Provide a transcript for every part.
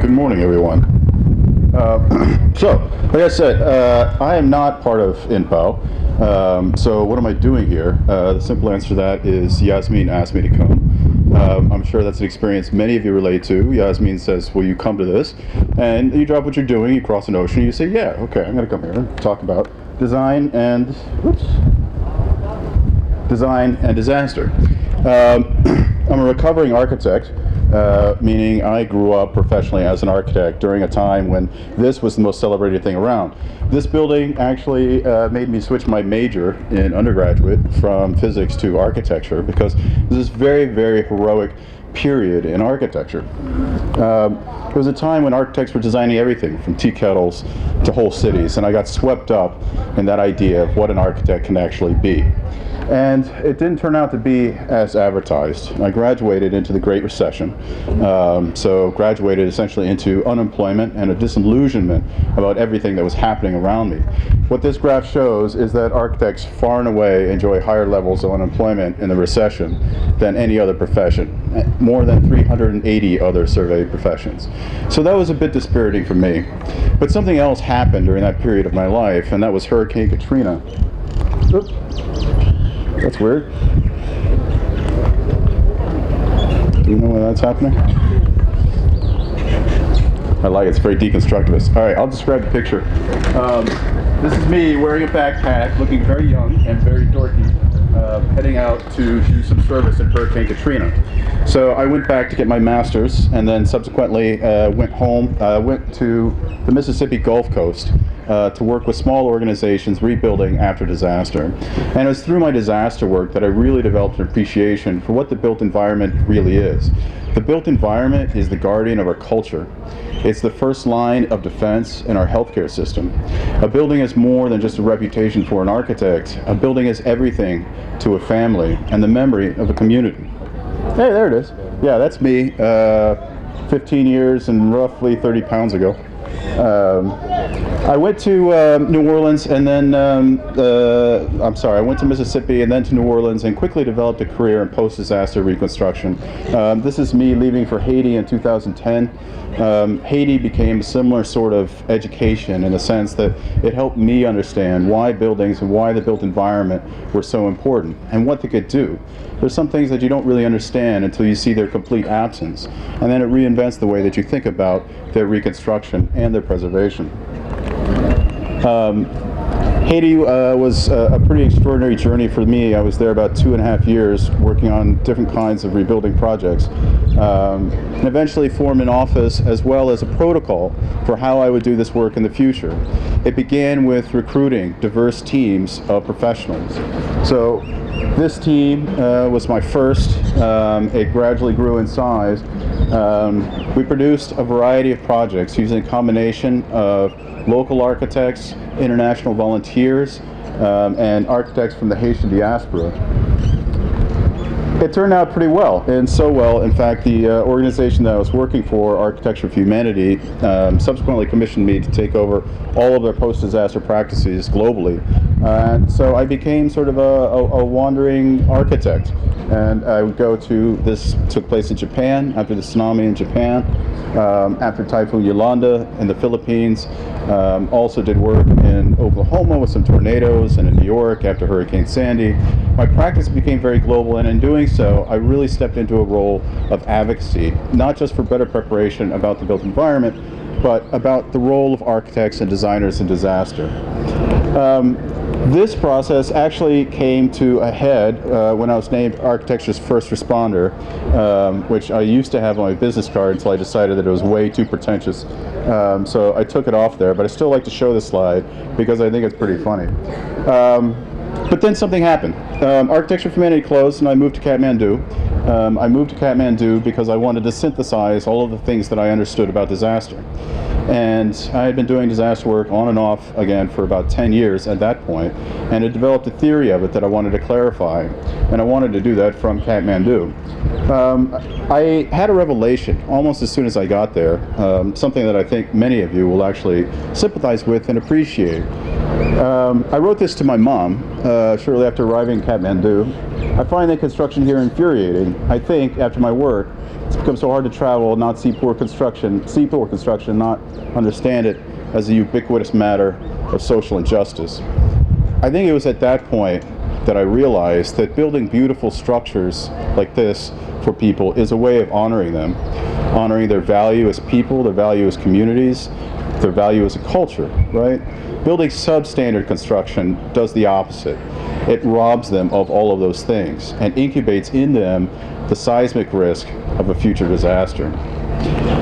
Good morning, everyone. So, like I said, I am not part of INTBAU. So what am I doing here? The simple answer to that is Yasmin asked me to come. I'm sure that's an experience many of you relate to. Yasmin says, will you come to this? And you drop what you're doing, you cross an ocean, you say, yeah, okay, I'm going to come here and talk about design and disaster. I'm a recovering architect, meaning I grew up professionally as an architect during a time when this was the most celebrated thing around. This building actually made me switch my major in undergraduate from physics to architecture because this is very, very heroic period in architecture. It was a time when architects were designing everything from tea kettles to whole cities, and I got swept up in that idea of what an architect can actually be. And it didn't turn out to be as advertised. I graduated into the Great Recession, so graduated essentially into unemployment and a disillusionment about everything that was happening around me. What this graph shows is that architects far and away enjoy higher levels of unemployment in the recession than any other profession, more than 380 other surveyed professions. So that was a bit dispiriting for me. But something else happened during that period of my life, and that was Hurricane Katrina. Oops. That's weird. Do you know when that's happening? I like it. It's very deconstructivist. All right, I'll describe the picture. This is me wearing a backpack, looking very young and very dorky, heading out to do some service in Hurricane Katrina. So I went back to get my master's, and then subsequently went home, went to the Mississippi Gulf Coast to work with small organizations rebuilding after disaster. And it was through my disaster work that I really developed an appreciation for what the built environment really is. The built environment is the guardian of our culture. It's the first line of defense in our healthcare system. A building is more than just a reputation for an architect. A building is everything to a family and the memory of a community. Hey, there it is. Yeah, that's me, 15 years and roughly 30 pounds ago. I went to New Orleans and then, I went to Mississippi and then to New Orleans and quickly developed a career in post-disaster reconstruction. This is me leaving for Haiti in 2010. Haiti became a similar sort of education in the sense that it helped me understand why buildings and why the built environment were so important and what they could do. There's some things that you don't really understand until you see their complete absence, and then it reinvents the way that you think about their reconstruction and their preservation. Haiti was a pretty extraordinary journey for me. I was there about 2.5 years working on different kinds of rebuilding projects, and eventually formed an office as well as a protocol for how I would do this work in the future. It began with recruiting diverse teams of professionals. So this team was my first. It gradually grew in size. We produced a variety of projects using a combination of local architects, international volunteers, and architects from the Haitian diaspora. It turned out pretty well, and so well, in fact, the organization that I was working for, Architecture for Humanity, subsequently commissioned me to take over all of their post-disaster practices globally. And so I became sort of a wandering architect. And I would go to, this took place in Japan, after the tsunami in Japan, after Typhoon Yolanda in the Philippines, also did work in Oklahoma with some tornadoes, and in New York after Hurricane Sandy. My practice became very global, and in doing so, I really stepped into a role of advocacy, not just for better preparation about the built environment, but about the role of architects and designers in disaster. This process actually came to a head when I was named Architecture's First Responder, which I used to have on my business card until I decided that it was way too pretentious. So I took it off there, but I still like to show this slide because I think it's pretty funny. But then something happened. Architecture for Humanity closed and I moved to Kathmandu. I moved to Kathmandu because I wanted to synthesize all of the things that I understood about disaster. And I had been doing disaster work on and off again for about 10 years at that point, and had developed a theory of it that I wanted to clarify, and I wanted to do that from Kathmandu. I had a revelation almost as soon as I got there, something that I think many of you will actually sympathize with and appreciate. I wrote this to my mom shortly after arriving in Kathmandu. I find that construction here infuriating. I think, after my work, it's become so hard to travel, not see poor construction, not understand it as a ubiquitous matter of social injustice. I think it was at that point that I realized that building beautiful structures like this for people is a way of honoring them, honoring their value as people, their value as communities, their value as a culture, right? Building substandard construction does the opposite. It robs them of all of those things and incubates in them the seismic risk of a future disaster.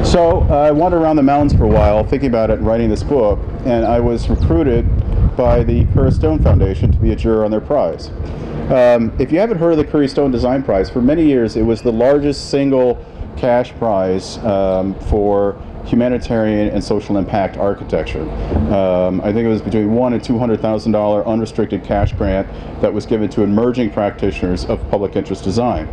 So I wandered around the mountains for a while thinking about it and writing this book, and I was recruited by the Currie Stone Foundation to be a juror on their prize. If you haven't heard of the Currie Stone Design Prize, for many years it was the largest single cash prize for humanitarian and social impact architecture. I think it was between $100,000 and $200,000 unrestricted cash grant that was given to emerging practitioners of public interest design.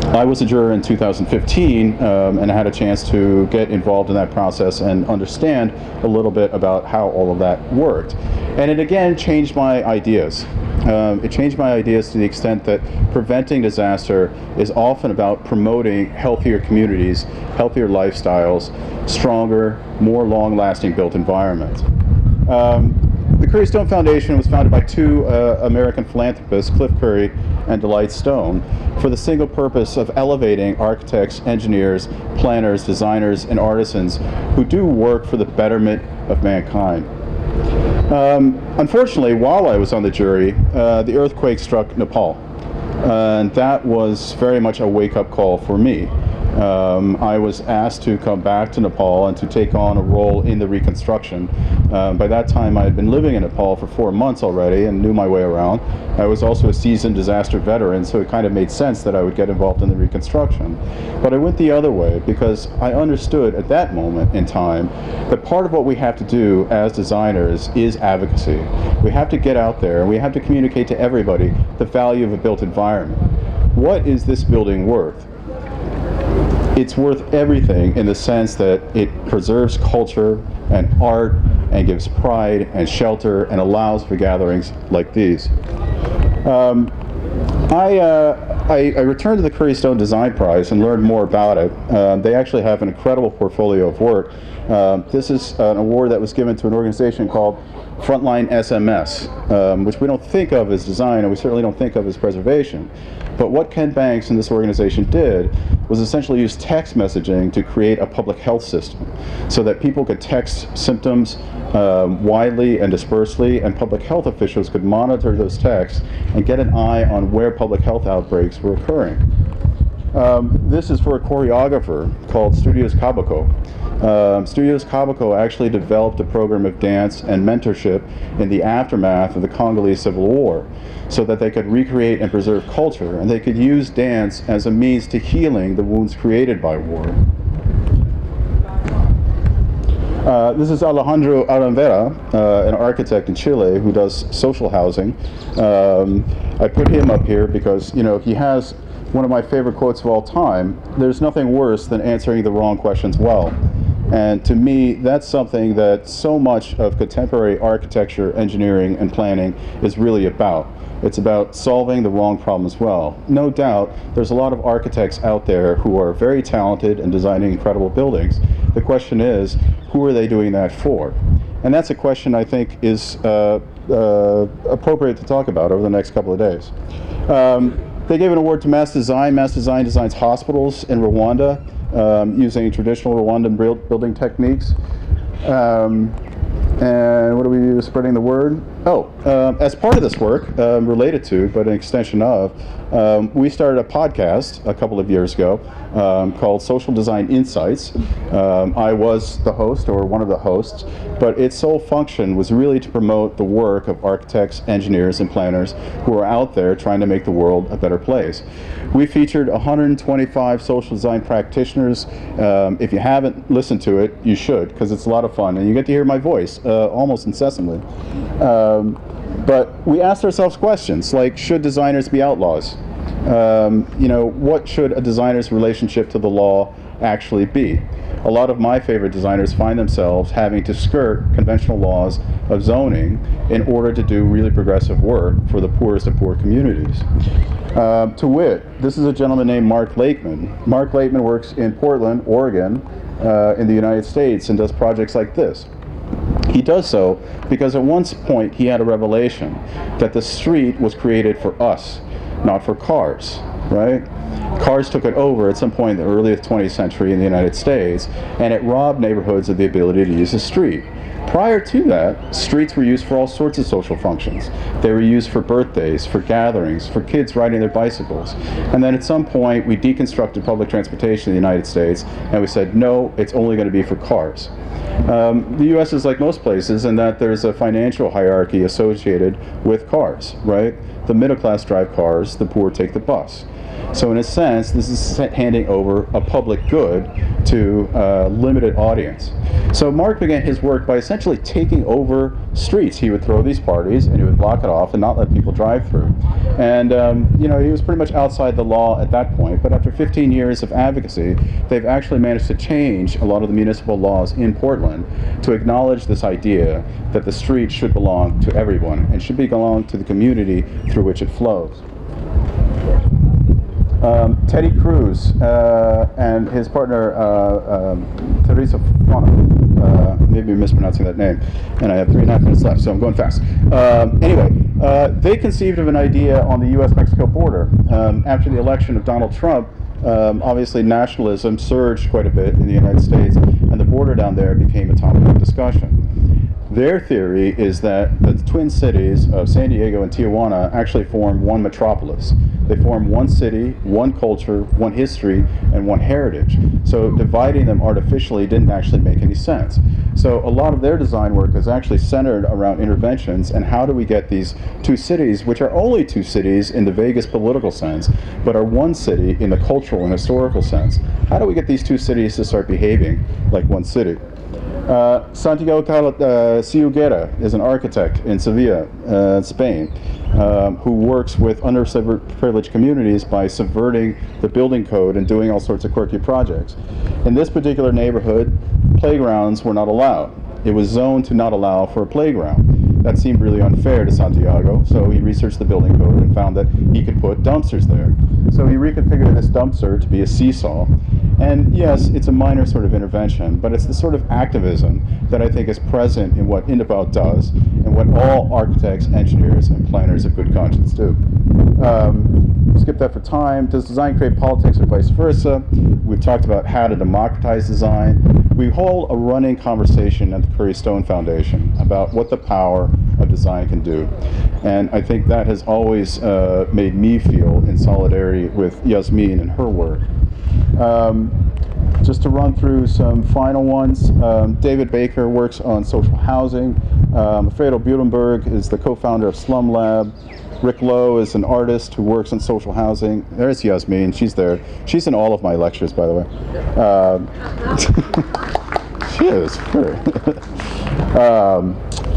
I was a juror in 2015 and I had a chance to get involved in that process and understand a little bit about how all of that worked. And it again changed my ideas. It changed my ideas to the extent that preventing disaster is often about promoting healthier communities, healthier lifestyles, stronger, more long-lasting built environments. The Currie Stone Foundation was founded by two American philanthropists, Cliff Currie and Delight Stone, for the single purpose of elevating architects, engineers, planners, designers, and artisans who do work for the betterment of mankind. Unfortunately, while I was on the jury, the earthquake struck Nepal, and that was very much a wake-up call for me. I was asked to come back to Nepal and to take on a role in the reconstruction. By that time I had been living in Nepal for 4 months already and knew my way around. I was also a seasoned disaster veteran, so it kind of made sense that I would get involved in the reconstruction. But I went the other way because I understood at that moment in time that part of what we have to do as designers is advocacy. We have to get out there and we have to communicate to everybody the value of a built environment. What is this building worth? It's worth everything in the sense that it preserves culture and art and gives pride and shelter and allows for gatherings like these. I returned to the Currie Stone Design Prize and learned more about it. They actually have an incredible portfolio of work. This is an award that was given to an organization called Frontline SMS, which we don't think of as design and we certainly don't think of as preservation. But what Ken Banks and this organization did was essentially use text messaging to create a public health system so that people could text symptoms widely and dispersely, and public health officials could monitor those texts and get an eye on where public health outbreaks were occurring. This is for a choreographer called Studios Kabako. Studios Kabako actually developed a program of dance and mentorship in the aftermath of the Congolese Civil War so that they could recreate and preserve culture, and they could use dance as a means to healing the wounds created by war. This is Alejandro Aranvera, an architect in Chile who does social housing. I put him up here because, you know, he has one of my favorite quotes of all time: "There's nothing worse than answering the wrong questions well." And to me, that's something that so much of contemporary architecture, engineering, and planning is really about. It's about solving the wrong problems well. No doubt, there's a lot of architects out there who are very talented and designing incredible buildings. The question is, who are they doing that for? And that's a question I think is appropriate to talk about over the next couple of days. They gave an award to Mass Design. Mass Design designs hospitals in Rwanda using traditional Rwandan building techniques. And what do we do, spreading the word? As part of this work, related to, but an extension of, we started a podcast a couple of years ago called Social Design Insights. I was the host, or one of the hosts, but its sole function was really to promote the work of architects, engineers, and planners who are out there trying to make the world a better place. We featured 125 social design practitioners. If you haven't listened to it, you should, because it's a lot of fun, and you get to hear my voice almost incessantly. But we asked ourselves questions like, should designers be outlaws? What should a designer's relationship to the law actually be? a lot of my favorite designers find themselves having to skirt conventional laws of zoning in order to do really progressive work for the poorest of poor communities. To wit, this is a gentleman named Mark Layton. Mark Layton works in Portland, Oregon, in the United States, and does projects like this. He does so because at one point he had a revelation that the street was created for us, not for cars, right? Cars took it over at some point in the early 20th century in the United States, and it robbed neighborhoods of the ability to use the street. Prior to that, streets were used for all sorts of social functions. They were used for birthdays, for gatherings, for kids riding their bicycles. And then at some point, we deconstructed public transportation in the United States, and we said, no, it's only going to be for cars. The U.S. is like most places in that there's a financial hierarchy associated with cars, right? The middle class drive cars, the poor take the bus. So in a sense, this is handing over a public good to a limited audience. So Mark began his work by essentially taking over streets. He would throw these parties and he would block it off and not let people drive through. And you know, he was pretty much outside the law at that point, but after 15 years of advocacy, they've actually managed to change a lot of the municipal laws in Portland to acknowledge this idea that the street should belong to everyone and should belong to the community through which it flows. Teddy Cruz and his partner Teresa Fona, maybe I'm mispronouncing that name, and I have 3.5 minutes left, so I'm going fast. Anyway, they conceived of an idea on the U.S.-Mexico border. After the election of Donald Trump, obviously nationalism surged quite a bit in the United States, and the border down there became a topic of discussion. Their theory is that the twin cities of San Diego and Tijuana actually form one metropolis. They form one city, one culture, one history, and one heritage. So dividing them artificially didn't actually make any sense. So a lot of their design work is actually centered around interventions and how do we get these two cities, which are only two cities in the vaguest political sense, but are one city in the cultural and historical sense. How do we get these two cities to start behaving like one city? Santiago Ciuguera is an architect in Sevilla, Spain, who works with underprivileged communities by subverting the building code and doing all sorts of quirky projects. In this particular neighborhood, playgrounds were not allowed. It was zoned to not allow for a playground. That seemed really unfair to Santiago, so he researched the building code and found that he could put dumpsters there. So he reconfigured this dumpster to be a Cesal. And yes, it's a minor sort of intervention, but it's the sort of activism that I think is present in what INTBAU does and what all architects, engineers, and planners of good conscience do. Skip that for time. Does design create politics or vice versa? We've talked about how to democratize design. We hold a running conversation at the Currie Stone Foundation about what the power of design can do. And I think that has always made me feel in solidarity with Yasmin and her work. Just to run through some final ones, David Baker works on social housing. Fredo Budenberg is the co-founder of Slum Lab. Rick Lowe is an artist who works on social housing. There's Yasmin, she's there. She's in all of my lectures, by the way. She is.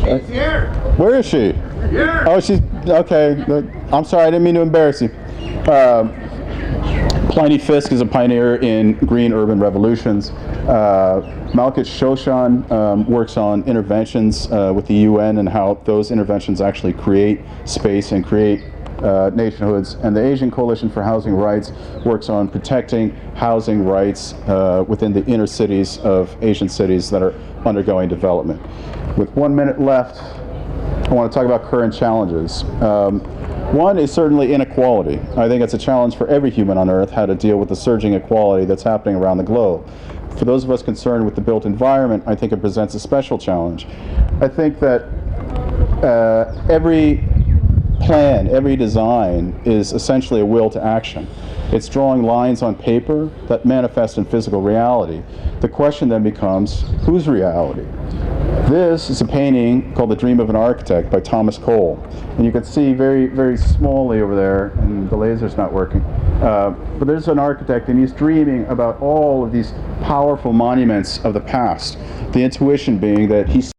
She's here. Where is she? Here. Oh, she's, okay. I'm sorry, I didn't mean to embarrass you. Pliny Fisk is a pioneer in green urban revolutions. Malkit Shoshan works on interventions with the UN and how those interventions actually create space and create nationhoods. And the Asian Coalition for Housing Rights works on protecting housing rights within the inner cities of Asian cities that are undergoing development. With 1 minute left, I want to talk about current challenges. One is certainly inequality. I think it's a challenge for every human on Earth how to deal with the surging inequality that's happening around the globe. For those of us concerned with the built environment, I think it presents a special challenge. I think that every plan, every design is essentially a will to action. It's drawing lines on paper that manifest in physical reality. The question then becomes, whose reality? This is a painting called The Dream of an Architect by Thomas Cole. And you can see very, very smallly over there, and the laser's not working. But there's an architect, and he's dreaming about all of these powerful monuments of the past. The intuition being that he's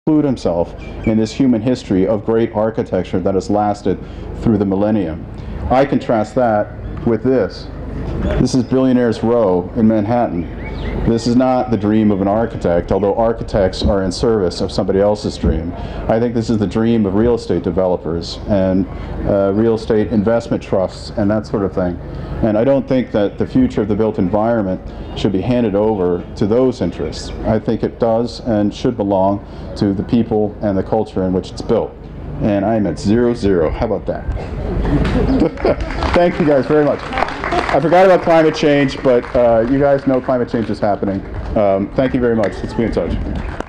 include himself in this human history of great architecture that has lasted through the millennium. I contrast that with this. This is Billionaires Row in Manhattan. This is not the dream of an architect, although architects are in service of somebody else's dream. I think this is the dream of real estate developers and real estate investment trusts and that sort of thing. And I don't think that the future of the built environment should be handed over to those interests. I think it does and should belong to the people and the culture in which it's built. And I'm at 0-0. How about that? Thank you guys very much. I forgot about climate change, but you guys know climate change is happening. Thank you very much. Let's be in touch.